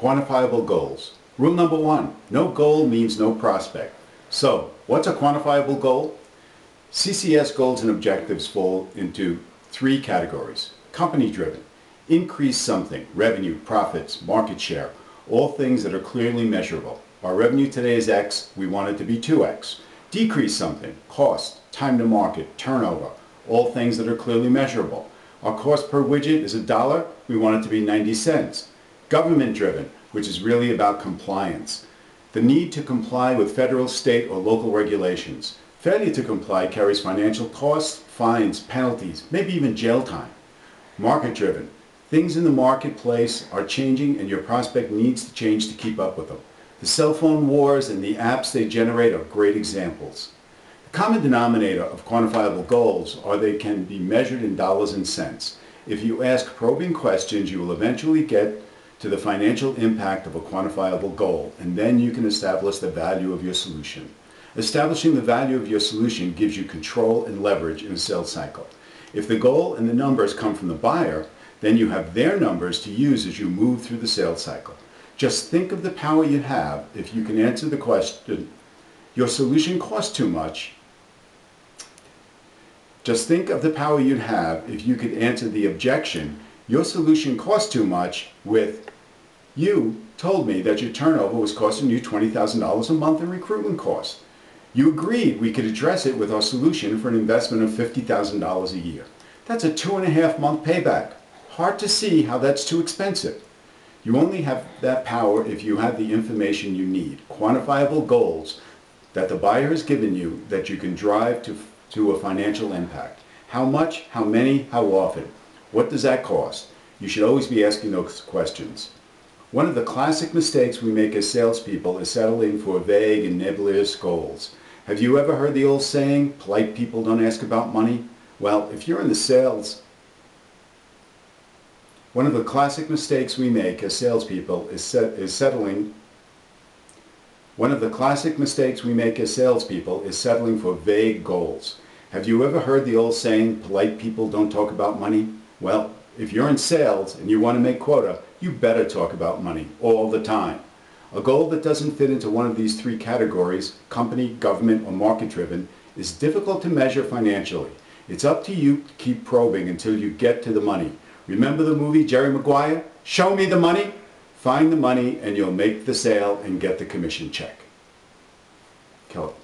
Quantifiable goals. Rule number one, no goal means no prospect. So, what's a quantifiable goal? CCS goals and objectives fall into three categories. Company-driven. Increase something, revenue, profits, market share, all things that are clearly measurable. Our revenue today is X, we want it to be 2X. Decrease something, cost, time to market, turnover, all things that are clearly measurable. Our cost per widget is $1, we want it to be 90 cents. Government-driven, which is really about compliance. The need to comply with federal, state, or local regulations. Failure to comply carries financial costs, fines, penalties, maybe even jail time. Market-driven. Things in the marketplace are changing and your prospect needs to change to keep up with them. The cell phone wars and the apps they generate are great examples. The common denominator of quantifiable goals are they can be measured in dollars and cents. If you ask probing questions, you will eventually get to the financial impact of a quantifiable goal, and then you can establish the value of your solution. Establishing the value of your solution gives you control and leverage in a sales cycle. If the goal and the numbers come from the buyer, then you have their numbers to use as you move through the sales cycle. Just think of the power you'd have if you can answer the question, your solution costs too much. Just think of the power you'd have if you could answer the objection, your solution costs too much, with, you told me that your turnover was costing you $20,000 a month in recruitment costs. You agreed we could address it with our solution for an investment of $50,000 a year. That's a 2.5-month payback. Hard to see how that's too expensive. You only have that power if you have the information you need, quantifiable goals that the buyer has given you that you can drive to a financial impact. How much, how many, how often? What does that cost? You should always be asking those questions. One of the classic mistakes we make as salespeople is settling for vague and nebulous goals. Have you ever heard the old saying, polite people don't ask about money? Well, if you're in the sales, one of the classic mistakes we make as salespeople is settling for vague goals. Have you ever heard the old saying, polite people don't talk about money? Well, if you're in sales and you want to make quota, you better talk about money all the time. A goal that doesn't fit into one of these three categories, company, government, or market-driven, is difficult to measure financially. It's up to you to keep probing until you get to the money. Remember the movie Jerry Maguire? Show me the money. Find the money and you'll make the sale and get the commission check. Kill it.